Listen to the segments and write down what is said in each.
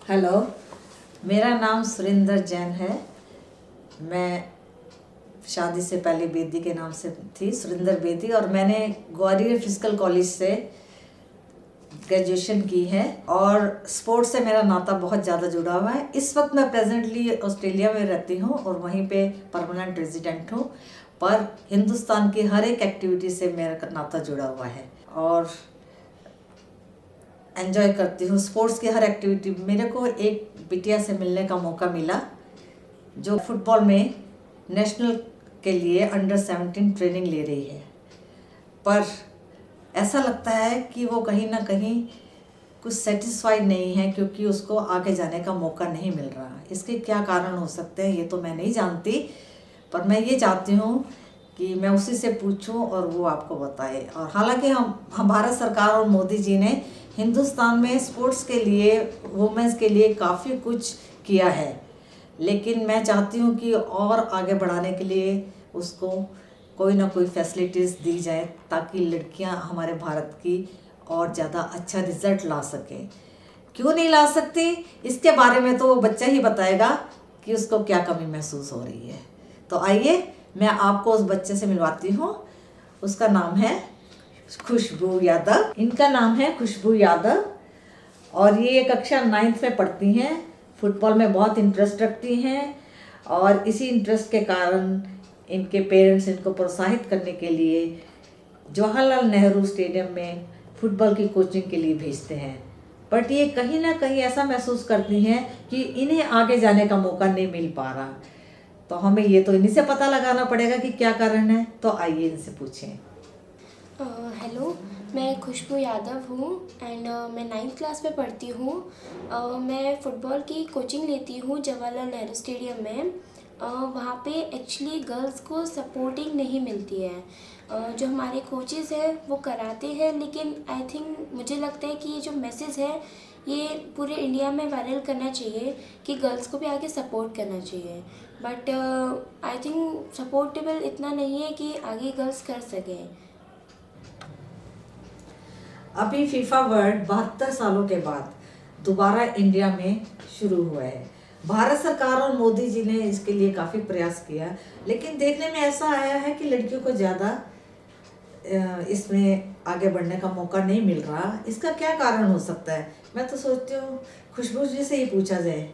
Hello, मेरा नाम सुरिंदर जैन है। मैं शादी से पहले बेदी के नाम से थी, सुरिंदर बेदी, और मैंने ग्वालियर फिजिकल कॉलेज से ग्रेजुएशन की है और स्पोर्ट्स से मेरा नाता बहुत ज़्यादा जुड़ा हुआ है। इस वक्त मैं प्रेजेंटली ऑस्ट्रेलिया में रहती हूँ और वहीं पे परमानेंट रेजिडेंट हूँ, पर हिंदुस्तान की हर एक एक्टिविटी से मेरा नाता जुड़ा हुआ है और एंजॉय करती हूँ स्पोर्ट्स की हर एक्टिविटी। मेरे को एक बिटिया से मिलने का मौका मिला जो फुटबॉल में नेशनल के लिए अंडर 17 ट्रेनिंग ले रही है, पर ऐसा लगता है कि वो कहीं ना कहीं कुछ सेटिस्फाइड नहीं है क्योंकि उसको आगे जाने का मौका नहीं मिल रहा। इसके क्या कारण हो सकते हैं ये तो मैं नहीं जानती, पर मैं ये चाहती हूँ कि मैं उसी से पूछूं और वो आपको बताए। और हालांकि हम भारत सरकार और मोदी जी ने हिंदुस्तान में स्पोर्ट्स के लिए, वुमेंस के लिए काफ़ी कुछ किया है, लेकिन मैं चाहती हूँ कि और आगे बढ़ाने के लिए उसको कोई ना कोई फैसिलिटीज़ दी जाए ताकि लड़कियाँ हमारे भारत की और ज़्यादा अच्छा रिजल्ट ला सकें। क्यों नहीं ला सकती इसके बारे में तो वो बच्चा ही बताएगा कि उसको क्या कमी महसूस हो रही है। तो आइए मैं आपको उस बच्चे से मिलवाती हूँ। उसका नाम है खुशबू यादव। इनका नाम है खुशबू यादव और ये कक्षा 9th में पढ़ती हैं। फुटबॉल में बहुत इंटरेस्ट रखती हैं और इसी इंटरेस्ट के कारण इनके पेरेंट्स इनको प्रोत्साहित करने के लिए जवाहरलाल नेहरू स्टेडियम में फुटबॉल की कोचिंग के लिए भेजते हैं। बट ये कहीं ना कहीं ऐसा महसूस करती हैं कि इन्हें आगे जाने का मौका नहीं मिल पा रहा। तो हमें ये तो इन्हीं से पता लगाना पड़ेगा कि क्या कारण है। तो आइए इनसे पूछें। हेलो, मैं खुशबू यादव हूँ एंड मैं 9th क्लास में पढ़ती हूँ। मैं फ़ुटबॉल की कोचिंग लेती हूँ जवाहरलाल नेहरू स्टेडियम में। वहाँ पे एक्चुअली गर्ल्स को सपोर्टिंग नहीं मिलती है। जो हमारे कोचेज़ हैं वो कराते हैं, लेकिन आई थिंक मुझे लगता है कि ये जो मैसेज है ये पूरे इंडिया में वायरल करना चाहिए कि गर्ल्स को भी आगे सपोर्ट करना चाहिए। बट आई थिंक सपोर्टेबल इतना नहीं है कि आगे गर्ल्स कर सकें। अभी फीफा वर्ल्ड 72 सालों के बाद दोबारा इंडिया में शुरू हुआ है। भारत सरकार और मोदी जी ने इसके लिए काफ़ी प्रयास किया, लेकिन देखने में ऐसा आया है कि लड़कियों को ज़्यादा इसमें आगे बढ़ने का मौका नहीं मिल रहा। इसका क्या कारण हो सकता है? मैं तो सोचती हूँ खुशबू जी से ही पूछा जाए।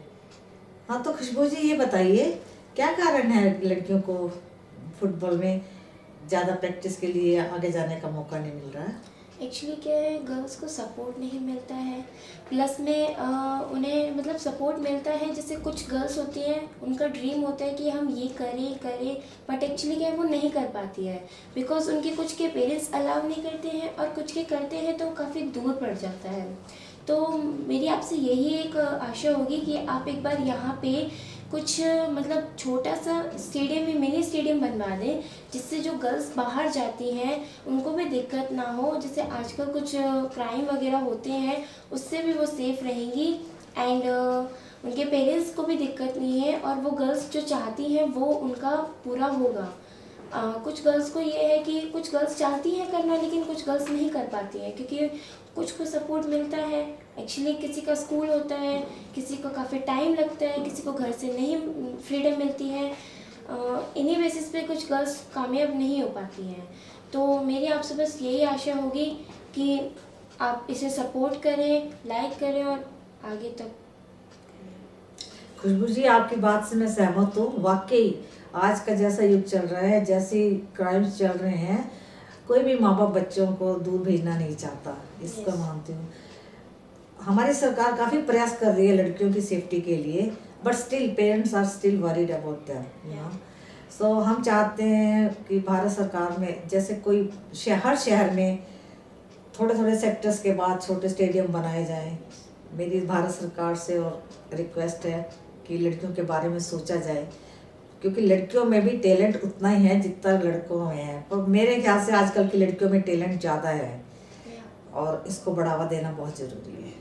हाँ, तो खुशबू जी ये बताइए क्या कारण है लड़कियों को फुटबॉल में ज़्यादा प्रैक्टिस के लिए आगे जाने का मौका नहीं मिल रहा है? एक्चुअली क्या है, गर्ल्स को सपोर्ट नहीं मिलता है। प्लस में उन्हें मतलब सपोर्ट मिलता है, जैसे कुछ गर्ल्स होती हैं उनका ड्रीम होता है कि हम ये करें करें, बट एक्चुअली क्या है वो नहीं कर पाती है बिकॉज उनके कुछ के पेरेंट्स अलाउ नहीं करते हैं और कुछ के करते हैं तो काफ़ी दूर पड़ जाता है। तो मेरी आपसे यही एक आशा होगी कि आप एक बार यहाँ पे कुछ मतलब छोटा सा स्टेडियम भी, मिनी स्टेडियम बनवा दें, जिससे जो गर्ल्स बाहर जाती हैं उनको भी दिक्कत ना हो। जैसे आजकल कुछ क्राइम वगैरह होते हैं उससे भी वो सेफ़ रहेंगी एंड उनके पेरेंट्स को भी दिक्कत नहीं है और वो गर्ल्स जो चाहती हैं वो उनका पूरा होगा। कुछ गर्ल्स को ये है कि कुछ गर्ल्स चाहती हैं करना, लेकिन कुछ गर्ल्स नहीं कर पाती हैं क्योंकि कुछ को सपोर्ट मिलता है। एक्चुअली किसी का स्कूल होता है, किसी को काफ़ी टाइम लगता है, किसी को घर से नहीं फ्रीडम मिलती है। इन्हीं बेसिस पे कुछ गर्ल्स कामयाब नहीं हो पाती हैं। तो मेरी आपसे बस यही आशा होगी कि आप इसे सपोर्ट करें, लाइक करें और आगे तक। खुशबू जी, आपकी बात से मैं सहमत हूँ। वाकई आज का जैसा युग चल रहा है, जैसे क्राइम्स चल रहे हैं, कोई भी माँ बाप बच्चों को दूर भेजना नहीं चाहता, इसको Yes. मानती हूँ। हमारी सरकार काफ़ी प्रयास कर रही है लड़कियों की सेफ्टी के लिए, but still parents are still worried about them, you know. So हम चाहते हैं कि भारत सरकार में जैसे कोई हर शहर में थोड़े थोड़े सेक्टर्स के बाद छोटे स्टेडियम बनाए जाएं। मेरी भारत सरकार से और रिक्वेस्ट है कि लड़कियों के बारे में सोचा जाए, क्योंकि लड़कियों में भी टैलेंट उतना ही है जितना लड़कों में है। पर मेरे ख्याल से आजकल की लड़कियों में टैलेंट ज़्यादा है और इसको बढ़ावा देना बहुत ज़रूरी है।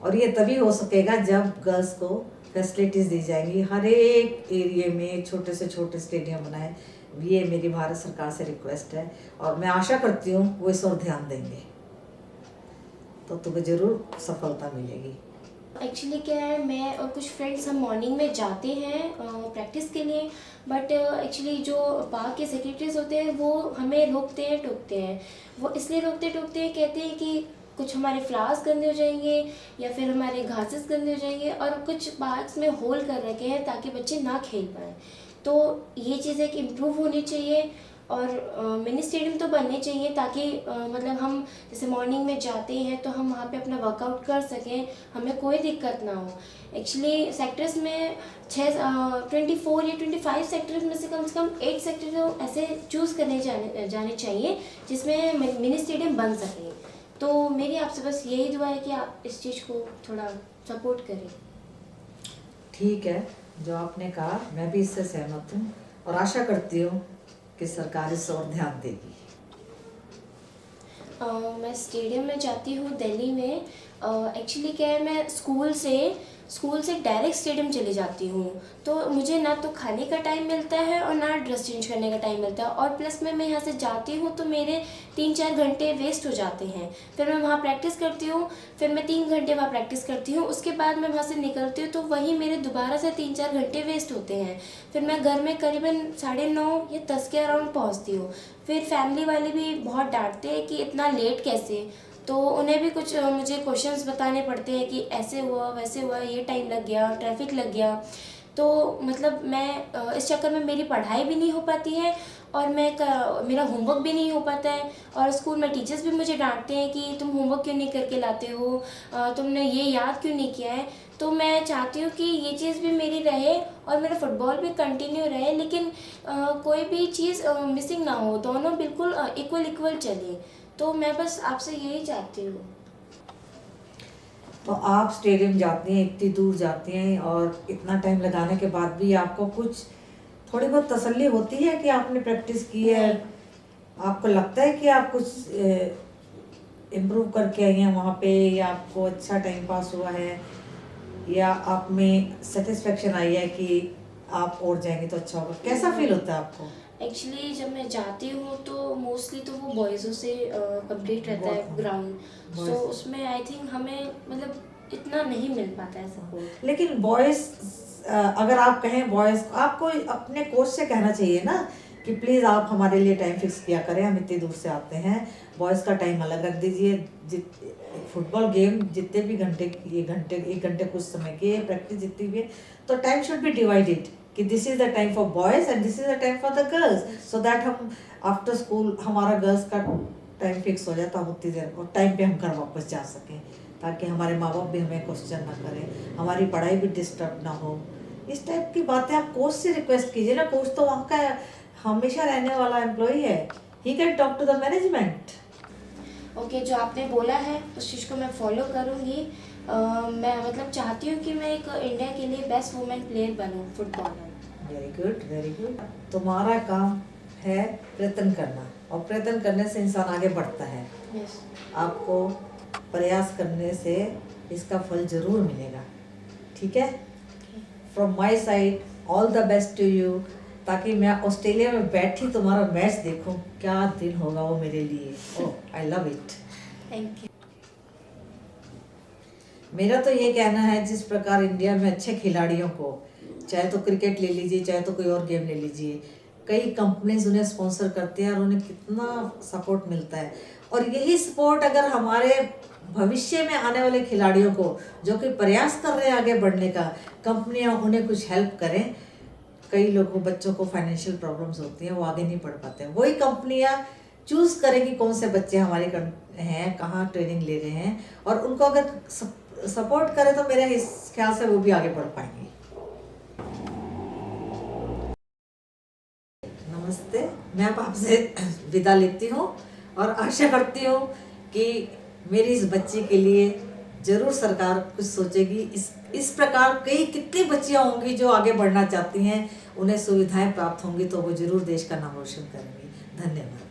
और ये तभी हो सकेगा जब गर्ल्स को फैसिलिटीज़ दी जाएंगी। हर एक एरिया में छोटे से छोटे स्टेडियम बनाए। ये मेरी भारत सरकार से रिक्वेस्ट है और मैं आशा करती हूँ वो इस और ध्यान देंगे तो तुम्हें ज़रूर सफलता मिलेगी। एक्चुअली क्या है, मैं और कुछ फ्रेंड्स हम मॉर्निंग में जाते हैं प्रैक्टिस के लिए, बट एक्चुअली जो पार्क के सेक्रेटरीज होते हैं वो हमें रोकते हैं टोकते हैं। वो इसलिए रोकते टोकते हैं, कहते हैं कि कुछ हमारे फ्लावर्स गंदे हो जाएंगे या फिर हमारे घासेस गंदे हो जाएंगे, और कुछ पार्क्स में होल कर रखे हैं ताकि बच्चे ना खेल पाएँ। तो ये चीज़ है कि इम्प्रूव होनी चाहिए, और मिनी स्टेडियम तो बनने चाहिए ताकि मतलब हम जैसे मॉर्निंग में जाते हैं तो हम वहाँ पे अपना वर्कआउट कर सकें, हमें कोई दिक्कत ना हो। एक्चुअली सेक्टर्स में 24 या 25 सेक्टर्स में से कम 8 सेक्टर तो ऐसे चूज़ करने जाने चाहिए जिसमें मिनी स्टेडियम बन सके। तो मेरी आपसे बस यही दुआ है कि आप इस चीज़ को थोड़ा सपोर्ट करें। ठीक है, जो आपने कहा मैं भी इससे सहमत हूँ और आशा करती हूँ कि सरकार इस ओर ध्यान देगी। मैं स्टेडियम में जाती हूँ दिल्ली में। एक्चुअली क्या है, मैं स्कूल से डायरेक्ट स्टेडियम चली जाती हूँ, तो मुझे ना तो खाने का टाइम मिलता है और ना ड्रेस चेंज करने का टाइम मिलता है, और प्लस में मैं यहाँ से जाती हूँ तो मेरे 3-4 घंटे वेस्ट हो जाते हैं। फिर मैं वहाँ प्रैक्टिस करती हूँ, फिर मैं 3 घंटे वहाँ प्रैक्टिस करती हूँ, उसके बाद मैं वहाँ से निकलती हूँ तो वही मेरे दोबारा से 3-4 घंटे वेस्ट होते हैं। फिर मैं घर में करीबन 9:30 या 10 के अराउंड पहुँचती हूँ। फिर फैमिली वाले भी बहुत डांटते हैं कि इतना लेट कैसे, तो उन्हें भी कुछ मुझे क्वेश्चंस बताने पड़ते हैं कि ऐसे हुआ वैसे हुआ, ये टाइम लग गया, ट्रैफिक लग गया। तो मतलब मैं इस चक्कर में मेरी पढ़ाई भी नहीं हो पाती है और मेरा होमवर्क भी नहीं हो पाता है, और स्कूल में टीचर्स भी मुझे डांटते हैं कि तुम होमवर्क क्यों नहीं करके लाते हो, तुमने ये याद क्यों नहीं किया है। तो मैं चाहती हूँ कि ये चीज़ भी मेरी रहे और मेरा फुटबॉल भी कंटिन्यू रहे, लेकिन कोई भी चीज़ मिसिंग ना हो, दोनों बिल्कुल इक्वल चले। तो मैं बस आपसे यही चाहती हूँ। तो आप स्टेडियम जाती हैं, इतनी दूर जाती हैं और इतना टाइम लगाने के बाद भी आपको कुछ थोड़ी बहुत तसल्ली होती है कि आपने प्रैक्टिस की है? आपको लगता है कि आप कुछ इम्प्रूव करके आई हैं वहाँ पे, या आपको अच्छा टाइम पास हुआ है, या आप में सेटिस्फेक्शन आई है कि आप और जाएंगे तो अच्छा होगा? कैसा फील होता है आपको? एक्चुअली जब मैं जाती हूँ तो मोस्टली तो वो बॉयज़ों से कंप्लीट रहता है ग्राउंड, सो उसमें आई थिंक हमें मतलब इतना नहीं मिल पाता है सपोर्ट। लेकिन बॉयज़, अगर आप कहें बॉयज़, आपको अपने कोच से कहना चाहिए ना कि प्लीज़ आप हमारे लिए टाइम फिक्स किया करें, हम इतनी दूर से आते हैं, बॉयज़ का टाइम अलग रख दीजिए। फुटबॉल गेम जितने भी घंटे, एक घंटे कुछ समय की प्रैक्टिस जितनी भी है, तो टाइम शुड बी डिवाइडेड कि this is the time for boys and this is the time for the girls, so that हम आफ्टर स्कूल हमारा गर्ल्स का टाइम फिक्स हो जाए तो हम उतनी देर और टाइम पे हम घर वापस जा सकें, ताकि हमारे माँ बाप भी हमें क्वेश्चन ना करें, हमारी पढ़ाई भी डिस्टर्ब ना हो। इस टाइप की बातें आप कोच से रिक्वेस्ट कीजिए ना। कोच तो वहाँ का हमेशा रहने वाला एम्प्लॉई है, he can talk to the management. Okay, जो आपने बोला है उस चीज़ को मैं फॉलो करूँगी। मैं मतलब चाहती हूँ कि मैं एक इंडिया के लिए बेस्ट वुमेन प्लेयर बनूँ फुटबॉल में। Very good, very good. तुम्हारा काम है प्रयत्न करना, और प्रयत्न करने से इंसान आगे बढ़ता है। यस। आपको प्रयास करने से इसका फल जरूर मिलेगा, ठीक है? From my side all the best to you, ताकि मैं ऑस्ट्रेलिया में बैठी तुम्हारा मैच देखूं, क्या दिन होगा वो मेरे लिए। Oh, I love it. Thank you. मेरा तो ये कहना है, जिस प्रकार इंडिया में अच्छे खिलाड़ियों को, चाहे तो क्रिकेट ले लीजिए, चाहे तो कोई और गेम ले लीजिए, कई कंपनीज उन्हें स्पॉन्सर करते हैं और उन्हें कितना सपोर्ट मिलता है। और यही सपोर्ट अगर हमारे भविष्य में आने वाले खिलाड़ियों को, जो कि प्रयास कर रहे हैं आगे बढ़ने का, कंपनियां उन्हें कुछ हेल्प करें। कई लोगों, बच्चों को फाइनेंशियल प्रॉब्लम्स होती हैं, वो आगे नहीं बढ़ पाते हैं, वही कंपनियां चूज करें कि कौन से बच्चे हमारे हैं, कहाँ ट्रेनिंग ले रहे हैं, और उनको अगर सपोर्ट करें तो मेरे ख्याल से वो भी आगे बढ़ पाएंगे। नमस्ते, मैं अब आपसे विदा लेती हूँ और आशा करती हूँ कि मेरी इस बच्ची के लिए जरूर सरकार कुछ सोचेगी। इस प्रकार कितनी बच्चियाँ होंगी जो आगे बढ़ना चाहती हैं, उन्हें सुविधाएं प्राप्त होंगी तो वो जरूर देश का नाम रोशन करेंगी। धन्यवाद।